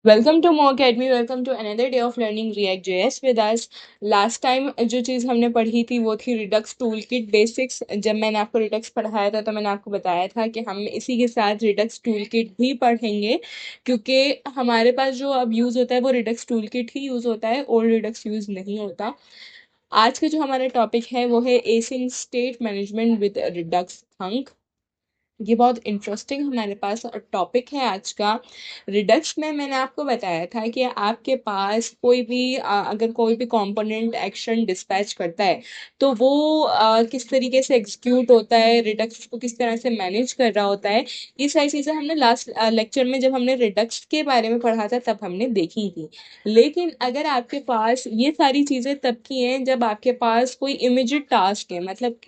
Welcome to Mo Academy. Welcome to another day of learning React JS with us. Last time जो चीज़ हमने पढ़ी थी वो थी रिडक्स टूल किट बेसिक्स। जब मैंने आपको रिडक्स पढ़ाया था तो मैंने आपको बताया था कि हम इसी के साथ रिडक्स टूल किट भी पढ़ेंगे, क्योंकि हमारे पास जो अब यूज़ होता है वो रिडक्स टूल किट ही यूज़ होता है, ओल्ड रिडक्स यूज़ नहीं होता। आज का जो हमारा टॉपिक है वो है एसिन स्टेट मैनेजमेंट विद रिडक्स थंक। ये बहुत इंटरेस्टिंग हमारे पास टॉपिक है आज का। रिडक्स में मैंने आपको बताया था कि आपके पास कोई भी अगर कोई भी कंपोनेंट एक्शन डिस्पैच करता है तो वो किस तरीके से एग्जीक्यूट होता है, रिडक्स को किस तरह से मैनेज कर रहा होता है। ये सारी चीज़ें हमने लास्ट लेक्चर में जब हमने रिडक्स के बारे में पढ़ा था तब हमने देखी थी। लेकिन अगर आपके पास ये सारी चीज़ें तब की हैं जब आपके पास कोई इमीडिएट टास्क है, मतलब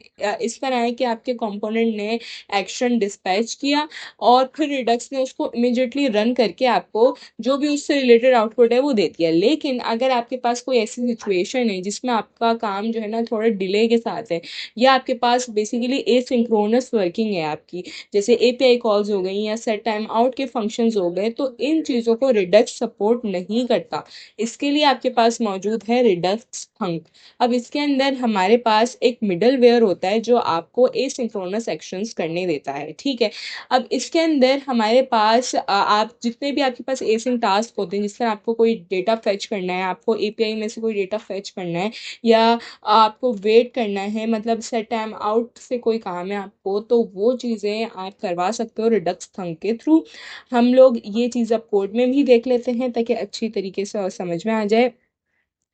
इस तरह है कि आपके कंपोनेंट ने एक्शन डिस्पैच किया और फिर रिडक्स ने उसको इमिजिएटली रन करके आपको जो भी उससे रिलेटेड आउटपुट है वो दे दिया। लेकिन अगर आपके पास कोई ऐसी सिचुएशन है जिसमें आपका काम जो है ना थोड़ा डिले के साथ है, या आपके पास बेसिकली एसिंक्रोनस वर्किंग है आपकी, जैसे एपीआई कॉल्स हो गई या सेट टाइम आउट के फंक्शंस हो गए, तो इन चीज़ों को रिडक्स सपोर्ट नहीं करता। इसके लिए आपके पास मौजूद है रिडक्स फंक। अब इसके अंदर हमारे पास एक मिडल वेयर होता है जो आपको एसिंक्रोनस एक्शंस करने देता है, ठीक है। अब इसके अंदर हमारे पास आप जितने भी आपके पास एसिंक टास्क होते हैं, जिस तरह आपको कोई डेटा फेच करना है, आपको एपीआई में से कोई डेटा फेच करना है, या आपको वेट करना है, मतलब सेट टाइम आउट से कोई काम है आपको, तो वो चीज़ें आप करवा सकते हो रिडक्स थंक के थ्रू। हम लोग ये चीज़ अब कोड में भी देख लेते हैं ताकि अच्छी तरीके से और समझ में आ जाए।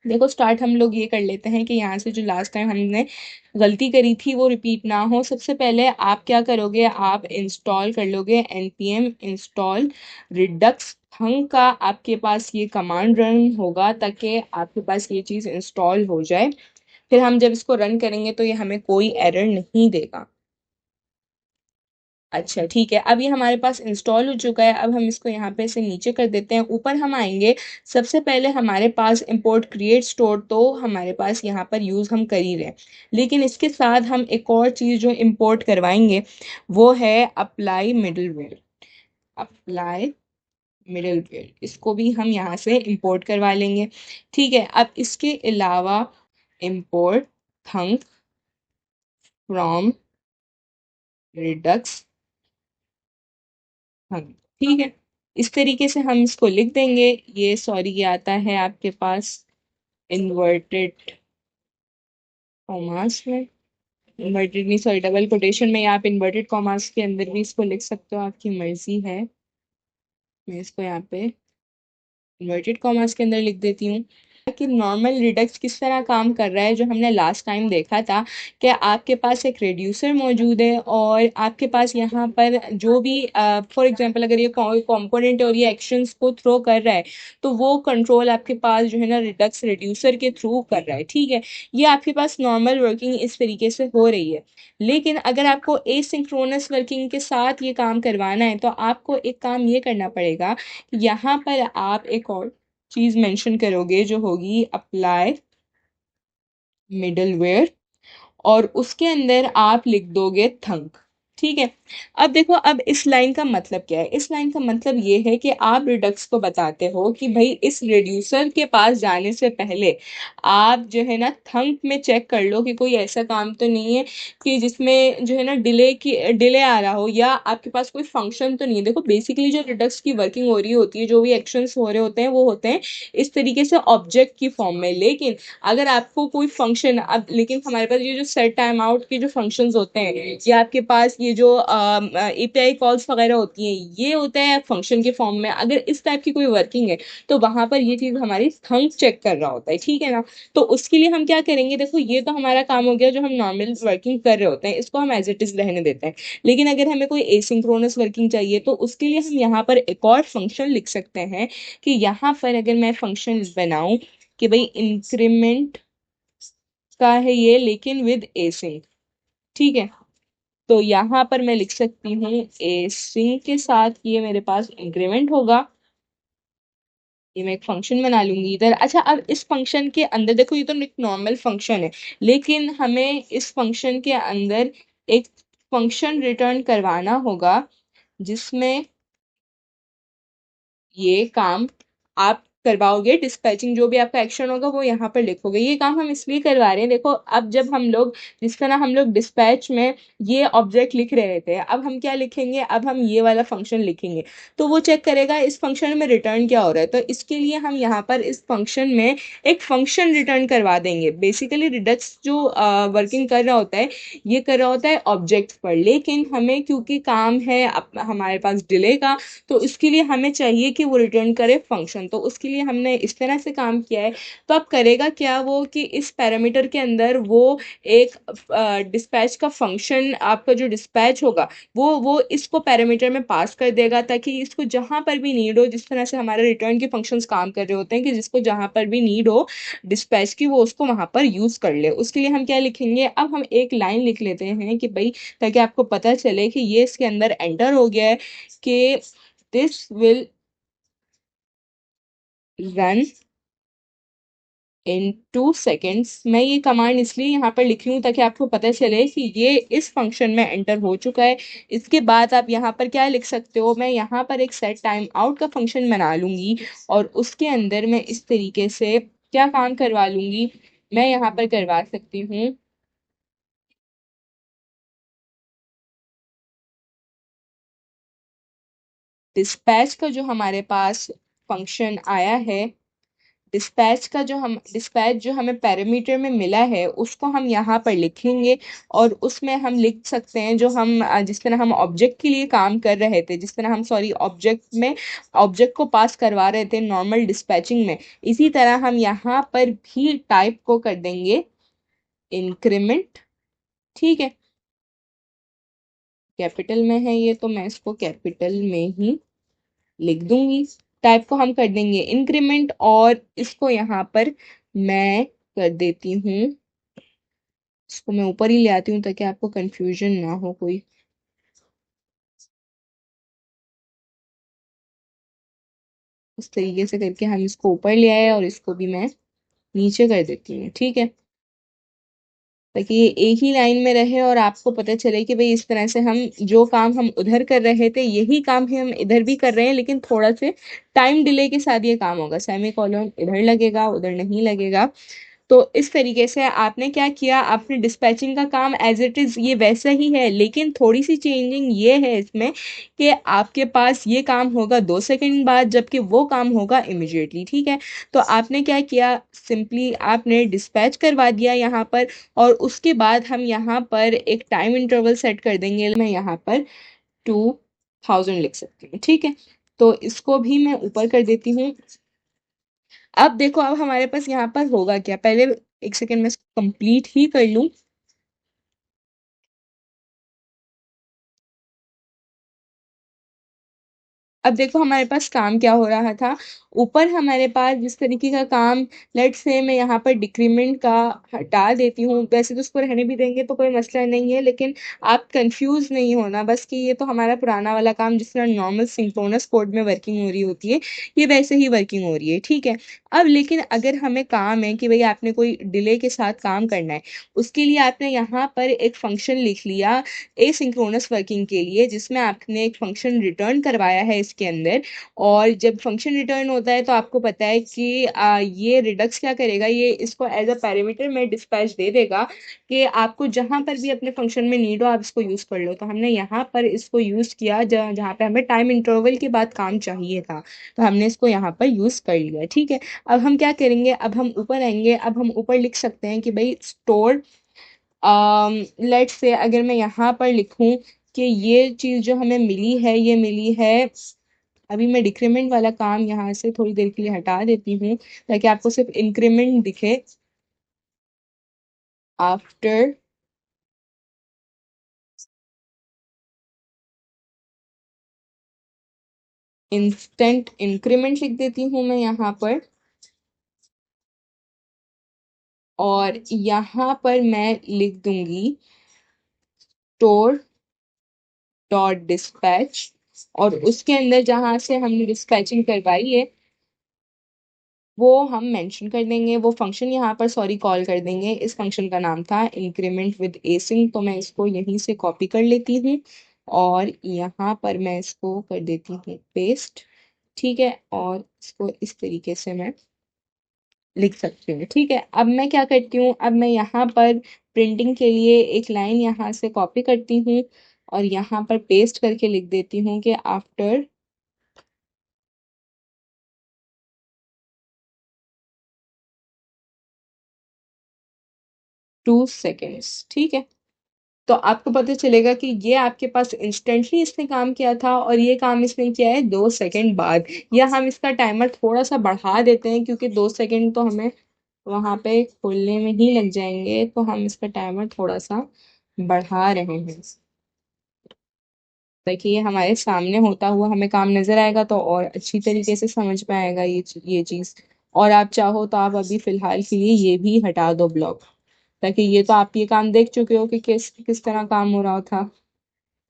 देखो, स्टार्ट हम लोग ये कर लेते हैं कि यहाँ से जो लास्ट टाइम हमने गलती करी थी वो रिपीट ना हो। सबसे पहले आप क्या करोगे, आप इंस्टॉल कर लोगे npm इंस्टॉल रिडक्स थंक का। आपके पास ये कमांड रन होगा ताकि आपके पास ये चीज़ इंस्टॉल हो जाए। फिर हम जब इसको रन करेंगे तो ये हमें कोई एरर नहीं देगा। अच्छा, ठीक है। अब ये हमारे पास इंस्टॉल हो चुका है। अब हम इसको यहाँ पे से नीचे कर देते हैं, ऊपर हम आएंगे। सबसे पहले हमारे पास इंपोर्ट क्रिएट स्टोर तो हमारे पास यहाँ पर यूज़ हम कर ही रहे हैं, लेकिन इसके साथ हम एक और चीज़ जो इंपोर्ट करवाएंगे वो है अप्लाई मिडलवेयर। अप्लाई मिडलवेयर, इसको भी हम यहाँ से इंपोर्ट करवा लेंगे, ठीक है। अब इसके अलावा इंपोर्ट थंक फ्रॉम रिडक्स हाँ, ठीक है। इस तरीके से हम इसको लिख देंगे। ये सॉरी ये आता है आपके पास इन्वर्टेड कॉमास में, इन्वर्टेड नहीं सॉरी डबल कोटेशन में, या आप इन्वर्टेड कॉमास के अंदर भी इसको लिख सकते हो, आपकी मर्जी है। मैं इसको यहाँ पे इन्वर्टेड कॉमास के अंदर लिख देती हूँ कि नॉर्मल रिडक्स किस तरह काम कर रहा है, जो हमने लास्ट टाइम देखा था कि आपके पास एक रेड्यूसर मौजूद है और आपके पास यहाँ पर जो भी फॉर एग्जांपल अगर ये कंपोनेंट और ये एक्शंस को थ्रो कर रहा है तो वो कंट्रोल आपके पास जो है ना रिडक्स रेड्यूसर के थ्रू कर रहा है, ठीक है। ये आपके पास नॉर्मल वर्किंग इस तरीके से हो रही है। लेकिन अगर आपको एसिंक्रोनस वर्किंग के साथ ये काम करवाना है तो आपको एक काम ये करना पड़ेगा, यहाँ पर आप एक और चीज मेंशन करोगे जो होगी अप्लाई मिडलवेयर, और उसके अंदर आप लिख दोगे थंक, ठीक है। अब देखो, अब इस लाइन का मतलब क्या है। इस लाइन का मतलब ये है कि आप रिडक्स को बताते हो कि भाई इस रिड्यूसर के पास जाने से पहले आप जो है ना थंक में चेक कर लो कि कोई ऐसा काम तो नहीं है कि जिसमें जो है ना डिले आ रहा हो, या आपके पास कोई फंक्शन तो नहीं है। देखो, बेसिकली जो रिडक्स की वर्किंग हो रही होती है, जो भी एक्शंस हो रहे होते हैं वो होते हैं इस तरीके से ऑब्जेक्ट की फॉर्म में। लेकिन अगर आपको कोई फंक्शन अब, लेकिन हमारे पास ये जो सेट टाइम आउट के जो फंक्शंस होते हैं, या आपके पास ये जो एपीआई कॉल्स वगैरह होती हैं, ये होता है फंक्शन के फॉर्म में। अगर इस टाइप की कोई वर्किंग है तो वहां पर ये चीज हमारी थंक चेक कर रहा होता है, ठीक है ना। तो उसके लिए हम क्या करेंगे, देखो ये तो हमारा काम हो गया जो हम नॉर्मल वर्किंग कर रहे होते हैं, इसको हम एज इट इज रहने देते हैं। लेकिन अगर हमें कोई एसिंक्रोनस वर्किंग चाहिए तो उसके लिए हम यहाँ पर एक और फंक्शन लिख सकते हैं कि यहाँ पर अगर मैं फंक्शन बनाऊं कि भाई इंक्रीमेंट का है ये, लेकिन विद एसिंक, ठीक है। तो यहाँ पर मैं लिख सकती हूँ एसिंक के साथ ये मेरे पास इंक्रीमेंट होगा। ये मैं एक फंक्शन बना लूंगी इधर। अच्छा, अब इस फंक्शन के अंदर देखो, ये तो एक नॉर्मल फंक्शन है, लेकिन हमें इस फंक्शन के अंदर एक फंक्शन रिटर्न करवाना होगा जिसमें ये काम आप करवाओगे, डिस्पैचिंग जो भी आपका एक्शन होगा वो यहाँ पर लिखोगे। ये काम हम इसलिए करवा रहे हैं, देखो अब जब हम लोग जिस तरह हम लोग डिस्पैच में ये ऑब्जेक्ट लिख रहे थे, अब हम क्या लिखेंगे, अब हम ये वाला फंक्शन लिखेंगे, तो वो चेक करेगा इस फंक्शन में रिटर्न क्या हो रहा है। तो इसके लिए हम यहाँ पर इस फंक्शन में एक फंक्शन रिटर्न करवा देंगे। बेसिकली रिडक्स जो वर्किंग कर रहा होता है, ये कर रहा होता है ऑब्जेक्ट पर, लेकिन हमें क्योंकि काम है हमारे पास डिले का, तो इसके लिए हमें चाहिए कि वो रिटर्न करे फंक्शन। तो उसके लिए हमने इस तरह से काम किया है। तो अब करेगा क्या वो कि इस पैरामीटर के अंदर वो एक डिस्पैच का फंक्शन, आपका जो डिस्पैच होगा वो इसको पैरामीटर में पास कर देगा, ताकि इसको जहां पर भी नीड हो, जिस तरह से हमारे रिटर्न के फंक्शंस काम कर रहे होते हैं कि जिसको जहां पर भी नीड हो डिस्पैच की, वो उसको वहां पर यूज कर ले। उसके लिए हम क्या लिखेंगे, अब हम एक लाइन लिख लेते हैं कि भाई, ताकि आपको पता चले कि ये इसके अंदर एंटर हो गया है कि this will run in 2 seconds. मैं ये कमांड इसलिए यहाँ पर लिख रही हूँ ताकि आपको पता चले कि ये इस फंक्शन में एंटर हो चुका है। इसके बाद आप यहाँ पर क्या लिख सकते हो, मैं यहाँ पर एक सेट टाइम आउट का फंक्शन बना लूंगी और उसके अंदर मैं इस तरीके से क्या काम करवा लूंगी, मैं यहाँ पर करवा सकती हूँ, डिस्पैच का जो हमारे पास फंक्शन आया है, डिस्पैच जो हमें पैरामीटर में मिला है उसको हम यहाँ पर लिखेंगे। और उसमें हम लिख सकते हैं जो हम जिस तरह हम ऑब्जेक्ट के लिए काम कर रहे थे, जिस तरह हम सॉरी ऑब्जेक्ट में ऑब्जेक्ट को पास करवा रहे थे नॉर्मल डिस्पैचिंग में, इसी तरह हम यहाँ पर भी टाइप को कर देंगे इंक्रीमेंट। ठीक है, कैपिटल में है ये तो मैं इसको कैपिटल में ही लिख दूंगी। टाइप को हम कर देंगे इंक्रीमेंट, और इसको यहाँ पर मैं कर देती हूँ, इसको मैं ऊपर ही ले आती हूँ ताकि आपको कंफ्यूजन ना हो कोई। उस तरीके से करके हम इसको ऊपर ले आए और इसको भी मैं नीचे कर देती हूँ। ठीक है, ताकि ये एक ही लाइन में रहे और आपको पता चले कि भाई इस तरह से हम जो काम हम उधर कर रहे थे यही काम ही हम इधर भी कर रहे हैं, लेकिन थोड़ा से टाइम डिले के साथ ये काम होगा। सेमी कॉलन इधर लगेगा, उधर नहीं लगेगा। तो इस तरीके से आपने क्या किया, आपने डिस्पैचिंग का काम एज इट इज़ ये वैसा ही है, लेकिन थोड़ी सी चेंजिंग ये है इसमें कि आपके पास ये काम होगा 2 सेकंड बाद, जबकि वो काम होगा इमिजिएटली। ठीक है, तो आपने क्या किया, सिंपली आपने डिस्पैच करवा दिया यहाँ पर, और उसके बाद हम यहाँ पर एक टाइम इंटरवल सेट कर देंगे। मैं यहाँ पर 2000 लिख सकती हूँ। ठीक है, तो इसको भी मैं ऊपर कर देती हूँ। अब देखो, अब हमारे पास यहाँ पर होगा क्या, पहले एक सेकेंड में इसको कंप्लीट ही कर लूँ। अब देखो हमारे पास काम क्या हो रहा था, ऊपर हमारे पास जिस तरीके का काम, लेट से मैं यहाँ पर डिक्रीमेंट का हटा देती हूँ, वैसे तो उसको रहने भी देंगे तो कोई मसला नहीं है, लेकिन आप कंफ्यूज नहीं होना बस कि ये तो हमारा पुराना वाला काम जिस तरह नॉर्मल सिंक्रोनस कोड में वर्किंग हो रही होती है, ये वैसे ही वर्किंग हो रही है। ठीक है, अब लेकिन अगर हमें काम है कि भाई आपने कोई डिले के साथ काम करना है, उसके लिए आपने यहाँ पर एक फंक्शन लिख लिया एसिंक्रोनस वर्किंग के लिए, जिसमें आपने एक फंक्शन रिटर्न करवाया है इसके अंदर। और जब फंक्शन रिटर्न होता है तो आपको पता है कि ये रिडक्स क्या करेगा, ये इसको एज अ पैरामीटर में डिस्पैच दे देगा कि आपको जहां पर भी अपने फंक्शन में नीड हो आप इसको यूज़ कर लो। तो हमने यहाँ पर इसको यूज़ किया जहाँ पे हमें टाइम इंटरवल के बाद काम चाहिए था, तो हमने इसको यहाँ पर यूज़ कर लिया। ठीक है, अब हम क्या करेंगे, अब हम ऊपर आएंगे, अब हम ऊपर लिख सकते हैं कि भाई स्टोर, लेट्स से अगर मैं यहाँ पर लिखूं कि ये चीज़ जो हमें मिली है ये मिली है, अभी मैं डिक्रीमेंट वाला काम यहाँ से थोड़ी देर के लिए हटा देती हूँ ताकि आपको सिर्फ इंक्रीमेंट दिखे। आफ्टर इंस्टेंट इंक्रीमेंट लिख देती हूँ मैं यहाँ पर, और यहाँ पर मैं लिख दूंगी स्टोर डॉट डिस्पैच, और उसके अंदर जहाँ से हमने डिस्पैचिंग करवाई है वो हम मेंशन कर देंगे, वो फंक्शन यहाँ पर सॉरी कॉल कर देंगे। इस फंक्शन का नाम था इंक्रीमेंट विद एसिंग, तो मैं इसको यहीं से कॉपी कर लेती हूँ और यहाँ पर मैं इसको कर देती हूँ पेस्ट। ठीक है, और इसको इस तरीके से मैं लिख सकती हूँ। ठीक है, अब मैं क्या करती हूँ, अब मैं यहाँ पर प्रिंटिंग के लिए एक लाइन यहाँ से कॉपी करती हूँ और यहाँ पर पेस्ट करके लिख देती हूँ कि आफ्टर 2 सेकेंड्स। ठीक है, तो आपको पता चलेगा कि ये आपके पास इंस्टेंटली इसने काम किया था और ये काम इसने किया है 2 सेकेंड बाद। या हम इसका टाइमर थोड़ा सा बढ़ा देते हैं क्योंकि 2 सेकेंड तो हमें वहाँ पे खोलने में ही लग जाएंगे, तो हम इसका टाइमर थोड़ा सा बढ़ा रहे हैं ताकि ये हमारे सामने होता हुआ हमें काम नजर आएगा तो और अच्छी तरीके से समझ में आएगा ये चीज़। और आप चाहो तो आप अभी फिलहाल के लिए ये भी हटा दो ब्लॉक, ताकि ये तो आप ये काम देख चुके हो कि किस किस तरह काम हो रहा था।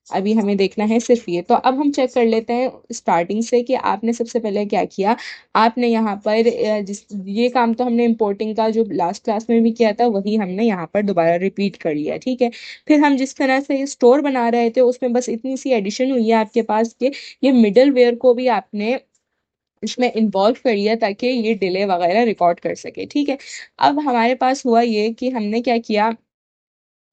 अभी हमें देखना है सिर्फ ये। तो अब हम चेक कर लेते हैं स्टार्टिंग से कि आपने सबसे पहले क्या किया। आपने यहाँ पर जिस ये काम तो हमने इंपोर्टिंग का जो लास्ट क्लास में भी किया था वही हमने यहाँ पर दोबारा रिपीट कर लिया। ठीक है, फिर हम जिस तरह से स्टोर बना रहे थे उसमें बस इतनी सी एडिशन हुई है आपके पास कि ये मिडल वेयर को भी आपने इसमें इन्वॉल्व कर लिया ताकि ये डिले वगैरह रिकॉर्ड कर सके। ठीक है, अब हमारे पास हुआ ये कि हमने क्या किया,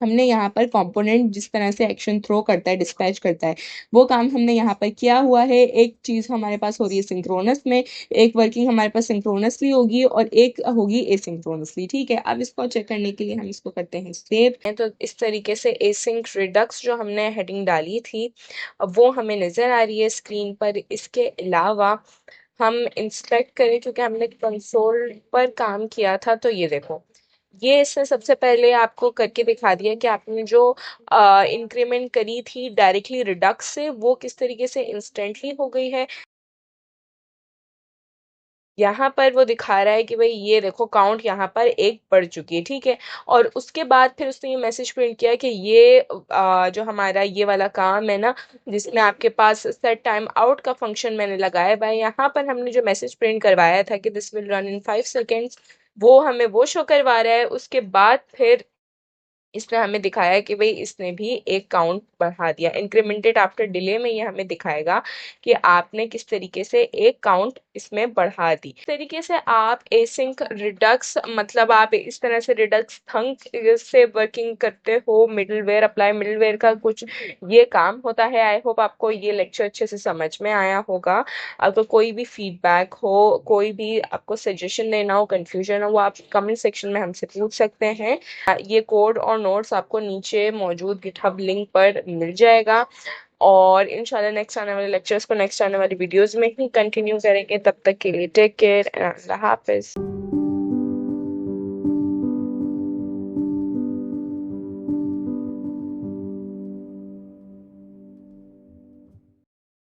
हमने यहाँ पर कंपोनेंट जिस तरह से एक्शन थ्रो करता है, डिस्पैच करता है, वो काम हमने यहाँ पर किया हुआ है। एक चीज़ हमारे पास हो रही है सिंक्रोनस में, एक वर्किंग हमारे पास सिंक्रोनसली होगी और एक होगी एसिंक्रोनसली। ठीक है, अब इसको चेक करने के लिए हम इसको करते हैं सेव। तो इस तरीके से एसिंक रिडक्स जो हमने हेडिंग डाली थी अब वो हमें नज़र आ रही है स्क्रीन पर। इसके अलावा हम इंस्पेक्ट करें क्योंकि हमने कंसोल पर काम किया था, तो ये देखो ये इसने सबसे पहले आपको करके दिखा दिया कि आपने जो इंक्रीमेंट करी थी डायरेक्टली रिडक्स से वो किस तरीके से इंस्टेंटली हो गई है। यहाँ पर वो दिखा रहा है कि भाई ये देखो काउंट यहाँ पर एक बढ़ चुकी है। ठीक है, और उसके बाद फिर उसने ये मैसेज प्रिंट किया कि ये जो हमारा ये वाला काम है ना जिसमें आपके पास सेट टाइम आउट का फंक्शन मैंने लगाया हुआ है, यहाँ पर हमने जो मैसेज प्रिंट करवाया था कि this will run in 5 seconds, वो हमें वो शो करवा रहा है। उसके बाद फिर इसने हमें दिखाया कि भाई इसने भी एक काउंट बढ़ा दिया। इंक्रीमेंटेड आफ्टर डिले में ये हमें दिखाएगा कि आपने किस तरीके से एक काउंट इसमें बढ़ा दी। इस तरीके से आप एसिंक रिडक्स मतलब आप इस तरह से रिडक्स थंक से वर्किंग करते हो। मिडलवेयर अप्लाई मिडलवेयर का कुछ ये काम होता है। आई होप आपको ये लेक्चर अच्छे से समझ में आया होगा। अगर कोई भी फीडबैक हो, कोई भी आपको सजेशन देना हो, कंफ्यूजन हो, वो आप कमेंट सेक्शन में हमसे पूछ सकते हैं। ये कोड और नोट्स आपको नीचे मौजूद गिटहब लिंक पर मिल जाएगा और इंशाल्लाह नेक्स्ट आने वाले लेक्चर्स को नेक्स्ट आने वाली वीडियोस में ही कंटिन्यू करेंगे। तब तक के लिए टेक केयर, अल्लाह हाफिज।